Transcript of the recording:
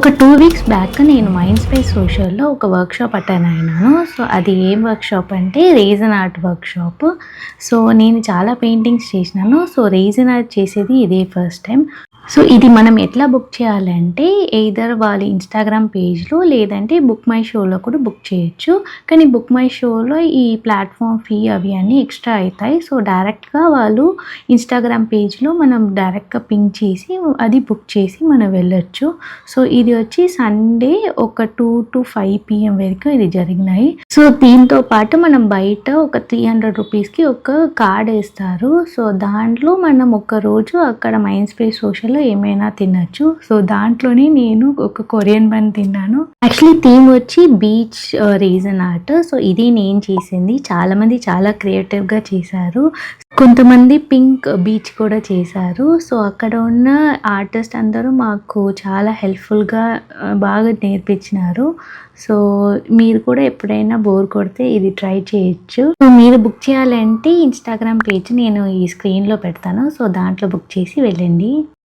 ఒక 2 weeks back నేను mind space సోషల్‌లో ఒక వర్క్‌షాప్ అటెండ్ అయినాను. సో, అది ఏం వర్క్‌షాప్ అంటే రేజన్ ఆర్ట్ వర్క్‌షాప్. సో, నేను చాలా పెయింటింగ్స్ చేసినాను. సో, రేజన్ ఆర్ట్ చేసేది ఇదే ఫస్ట్ టైం. సో, ఇది మనం ఎట్లా బుక్ చేయాలంటే ఎయిదర్ వాళ్ళ ఇన్‌స్టాగ్రామ్ పేజ్‌లో లేదంటే బుక్ మై షోలో కూడా బుక్ చేయొచ్చు. కానీ బుక్ మై షోలో ఈ ప్లాట్‌ఫార్మ్ ఫీ అవి అన్నీ ఎక్స్‌ట్రా అయితాయి. సో, డైరెక్ట్‌గా వాళ్ళు ఇన్‌స్టాగ్రామ్ పేజ్‌లో మనం డైరెక్ట్‌గా పింక్ చేసి అది బుక్ చేసి మనం వెళ్ళొచ్చు. సో, ఇది వచ్చి సండే ఒక 2-5 PM వరకు ఇది జరిగినాయి. సో, దీంతో పాటు మనం బయట ఒక 300 రూపీస్‌కి ఒక కార్డ్ ఏస్తారు. సో, దాంట్లో మనం ఒక రోజు అక్కడ మైండ్ స్పేస్ సోషల్‌లో ఏమైనా తినొచ్చు. సో, దాంట్లోనే నేను ఒక కొరియన్ బన్ తిన్నాను. యాక్చువల్లీ థీమ్ వచ్చి బీచ్ రీజన్ ఆర్ట్. సో, ఇది నేను చేసింది. చాలామంది చాలా క్రియేటివ్‌గా చేశారు. కొంతమంది పింక్ బీచ్ కూడా చేశారు. సో, అక్కడ ఉన్న ఆర్టిస్ట్ అందరూ మాకు చాలా హెల్ప్‌ఫుల్‌గా బాగా నేర్పించినారు. సో, మీరు కూడా ఎప్పుడైనా బోర్ కొడితే ఇది ట్రై చేయొచ్చు. సో, మీరు బుక్ చేయాలంటే ఇన్‌స్టాగ్రామ్ పేజ్ నేను ఈ స్క్రీన్‌లో పెడతాను. సో, దాంట్లో బుక్ చేసి వెళ్ళండి.